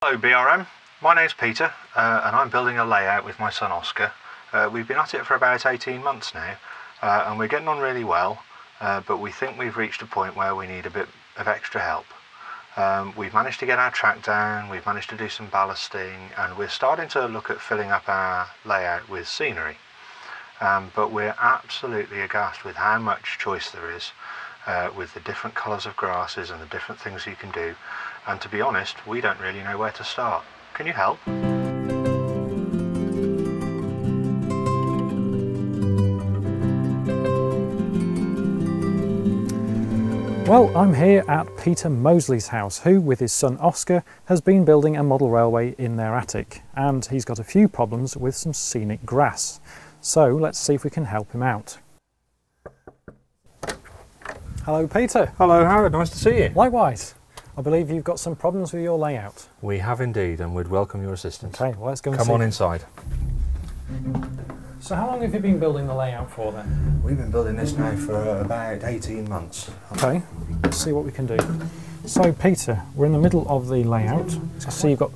Hello BRM, my name's Peter and I'm building a layout with my son Oscar. We've been at it for about 18 months now and we're getting on really well, but we think we've reached a point where we need a bit of extra help. We've managed to get our track down, we've managed to do some ballasting, and we're starting to look at filling up our layout with scenery. But we're absolutely aghast with how much choice there is with the different colours of grasses and the different things you can do, and to be honest, we don't really know where to start. Can you help? Well, I'm here at Peter Mosley's house, who, with his son Oscar, has been building a model railway in their attic, and he's got a few problems with some scenic grass. So let's see if we can help him out. Hello Peter. Hello Howard, nice to see you. Likewise. I believe you've got some problems with your layout. We have indeed, and we'd welcome your assistance. Okay, well let's go and see. Come on inside. So how long have you been building the layout for then? We've been building this now for about 18 months. Okay, let's see what we can do. So Peter, we're in the middle of the layout. So I see you've got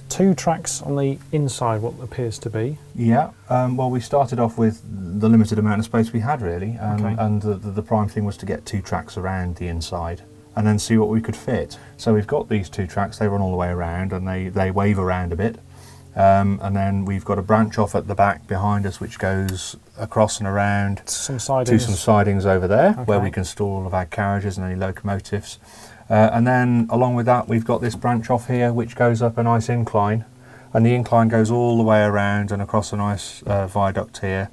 two tracks on the inside, what appears to be. Yeah, well we started off with the limited amount of space we had really, Okay. and the prime thing was to get two tracks around the inside and then see what we could fit. So we've got these two tracks, they run all the way around and they wave around a bit. And then we've got a branch off at the back behind us which goes across and around to some sidings over there, okay, where we can store all of our carriages and any locomotives. And then along with that we've got this branch off here which goes up a nice incline, and the incline goes all the way around and across a nice viaduct here,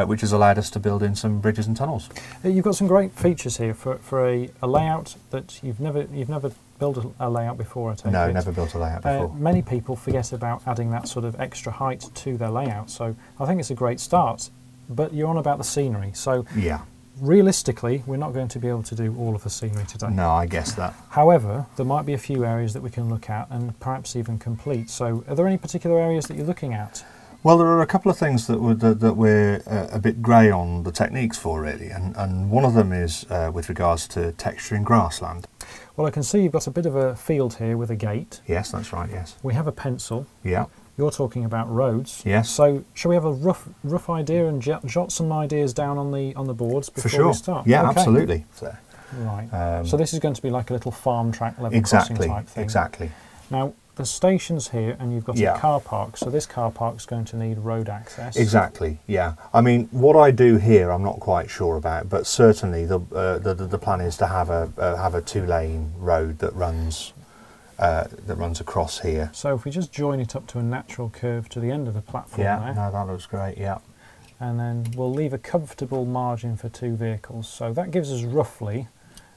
which has allowed us to build in some bridges and tunnels. You've got some great features here for a layout that you've never built a layout before, I take it. No, never built a layout before. Many people forget about adding that sort of extra height to their layout, so I think it's a great start. But you're on about the scenery, so yeah, realistically we're not going to be able to do all of the scenery today. No, I guess that. However, there might be a few areas that we can look at and perhaps even complete. So are there any particular areas that you're looking at? Well, there are a couple of things that we're a bit grey on the techniques for really, and one of them is with regards to texturing grassland. Well, I can see you've got a bit of a field here with a gate. Yes, that's right, yes. We have a pencil. Yeah. You're talking about roads. Yes. So shall we have a rough idea and jot some ideas down on the boards before we start? Yeah, okay. Absolutely. Right. So this is going to be like a little farm track level crossing type thing. Exactly. Now, the station's here and you've got a car park, so this car park's going to need road access. Exactly, yeah. I mean, what I do here I'm not quite sure about, but certainly the plan is to have a two-lane road that runs across here. So if we just join it up to a natural curve to the end of the platform there. Yeah, no, that looks great, yeah. And then we'll leave a comfortable margin for two vehicles, so that gives us roughly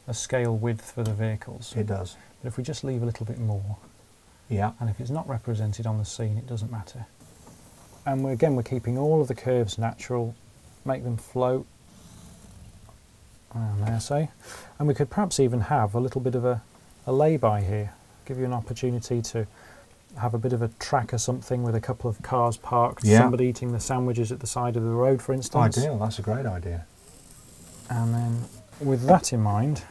a scale width for the vehicles. It does. But if we just leave a little bit more, yeah, and if it's not represented on the scene, it doesn't matter. And we're keeping all of the curves natural, make them float, and there, say. And we could perhaps even have a little bit of a lay-by here, give you an opportunity to have a bit of a track or something with a couple of cars parked, somebody eating the sandwiches at the side of the road, for instance. Ideal, that's a great idea. And then with that in mind,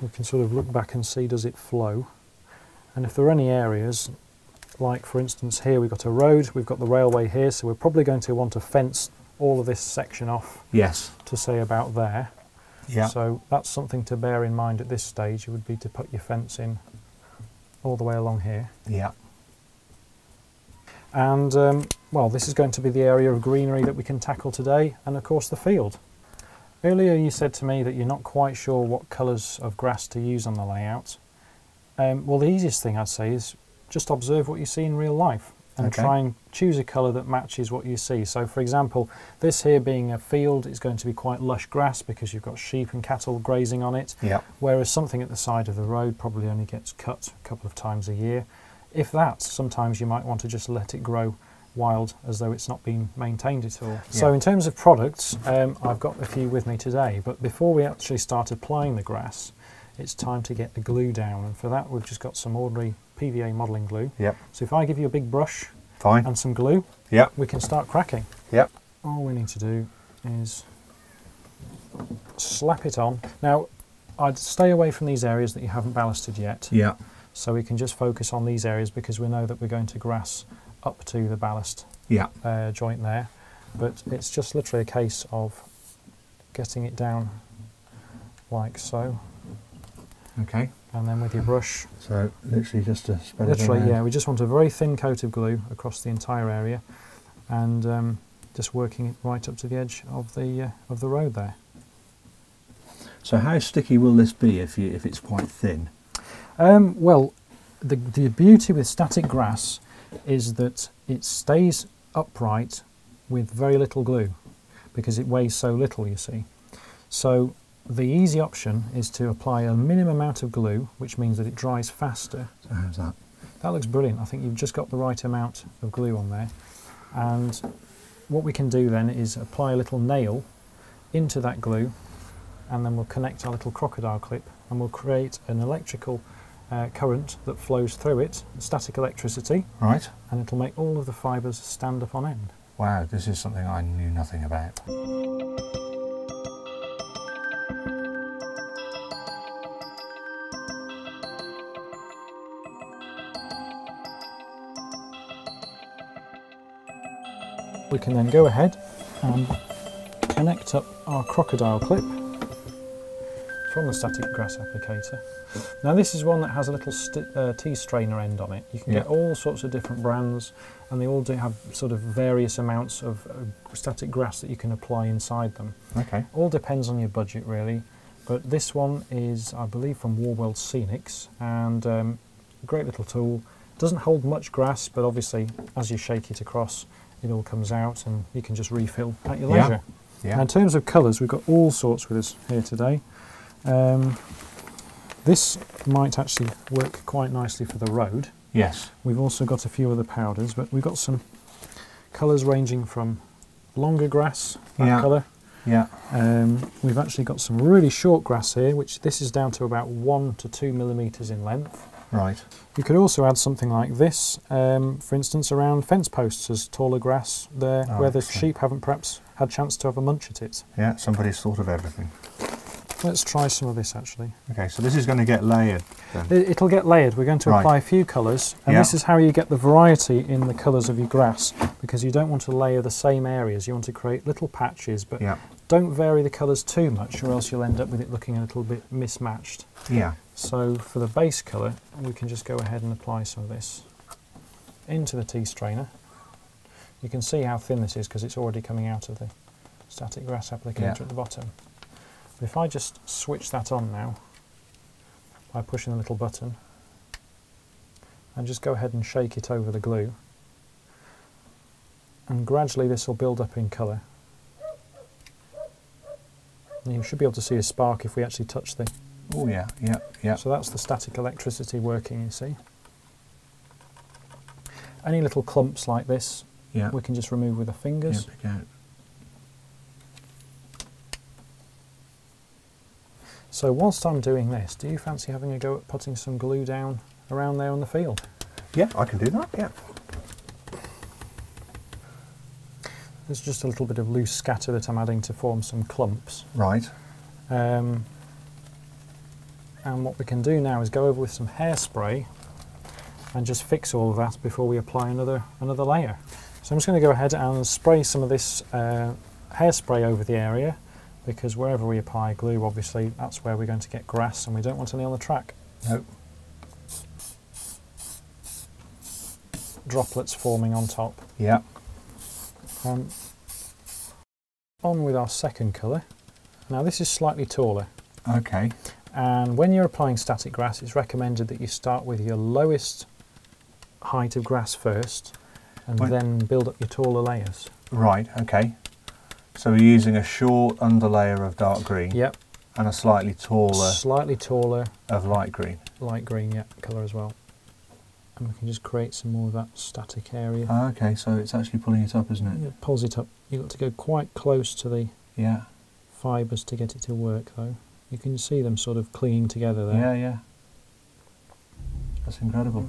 we can sort of look back and see, does it flow? And if there are any areas, like for instance here we've got a road, we've got the railway here, so we're probably going to want to fence all of this section off. Yes. To say about there. Yeah. So that's something to bear in mind at this stage. It would be to put your fence in all the way along here. Yeah. And well, this is going to be the area of greenery that we can tackle today, and of course the field. Earlier you said to me that you're not quite sure what colours of grass to use on the layout. Well, the easiest thing I'd say is just observe what you see in real life and try and choose a colour that matches what you see. So for example, this here being a field is going to be quite lush grass because you've got sheep and cattle grazing on it, whereas something at the side of the road probably only gets cut a couple of times a year. If that, sometimes you might want to just let it grow wild as though it's not been maintained at all. So in terms of products, I've got a few with me today, but before we actually start applying the grass, it's time to get the glue down, and for that we've just got some ordinary PVA modelling glue. So if I give you a big brush and some glue, we can start cracking. All we need to do is slap it on. Now, I'd stay away from these areas that you haven't ballasted yet. So we can just focus on these areas because we know that we're going to grass up to the ballast joint there. But it's just literally a case of getting it down like so. Okay. And then with your brush. So literally just to spread it around. Yeah, we just want a very thin coat of glue across the entire area, and just working it right up to the edge of the road there. So how sticky will this be if it's quite thin? Well, the beauty with static grass is that it stays upright with very little glue because it weighs so little, you see. So the easy option is to apply a minimum amount of glue, which means that it dries faster. So how's that? That looks brilliant. I think you've just got the right amount of glue on there. And what we can do then is apply a little nail into that glue, and then we'll connect our little crocodile clip, and we'll create an electrical current that flows through it, static electricity. Right. And it'll make all of the fibres stand up on end. Wow, this is something I knew nothing about. We can then go ahead and connect up our crocodile clip from the static grass applicator. Now this is one that has a little T-strainer end on it. You can get all sorts of different brands, and they all do have sort of various amounts of static grass that you can apply inside them. Okay. All depends on your budget really, but this one is, I believe, from Scenic, and great little tool. Doesn't hold much grass, but obviously as you shake it across, it all comes out and you can just refill at your leisure. Yeah. In terms of colours, we've got all sorts with us here today. This might actually work quite nicely for the road. Yes. We've also got a few other powders, but we've got some colours ranging from longer grass, that colour. Yeah. We've actually got some really short grass here, which this is down to about 1 to 2 millimetres in length. Right. You could also add something like this, for instance, around fence posts as taller grass there, where the sheep haven't perhaps had a chance to have a munch at it. Yeah, somebody's thought of everything. Let's try some of this actually. Okay, so this is going to get layered then? It'll get layered. We're going to apply a few colours, and this is how you get the variety in the colours of your grass, because you don't want to layer the same areas. You want to create little patches, but don't vary the colours too much, or else you'll end up with it looking a little bit mismatched. Yeah. So for the base colour, we can just go ahead and apply some of this into the T-strainer. You can see how thin this is because it's already coming out of the static grass applicator at the bottom. But if I just switch that on now by pushing the little button and just go ahead and shake it over the glue, and gradually this will build up in colour. And you should be able to see a spark if we actually touch the... Oh yeah, yeah. So that's the static electricity working, you see. Any little clumps like this, we can just remove with the fingers. Pick out. So whilst I'm doing this, do you fancy having a go at putting some glue down around there on the field? Yeah, I can do that, yeah. There's just a little bit of loose scatter that I'm adding to form some clumps. Right. And what we can do now is go over with some hairspray and just fix all of that before we apply another layer. So I'm just going to go ahead and spray some of this hairspray over the area, because wherever we apply glue, obviously that's where we're going to get grass, and we don't want any on the track. No. Droplets forming on top. Yeah. On with our second colour. Now this is slightly taller. Okay. And when you're applying static grass, it's recommended that you start with your lowest height of grass first, and then build up your taller layers. Right, okay. So we're using a short underlayer of dark green. Yep. And a slightly taller of light green. Light green, colour as well. And we can just create some more of that static area. Okay, so it's actually pulling it up, isn't it? It pulls it up. You've got to go quite close to the fibres to get it to work, though. You can see them sort of clinging together there. Yeah, yeah. That's incredible.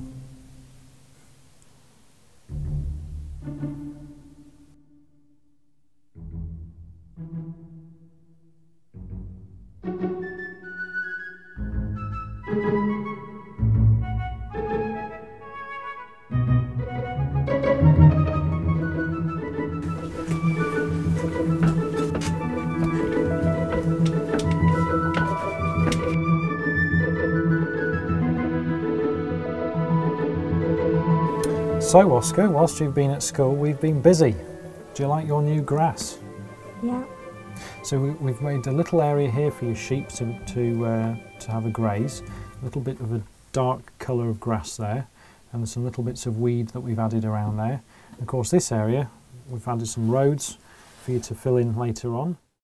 So Oscar, whilst you've been at school, we've been busy. Do you like your new grass? Yeah. So we've made a little area here for your sheep to have a graze. A little bit of a dark colour of grass there, and there's some little bits of weed that we've added around there. Of course, this area we've added some roads for you to fill in later on.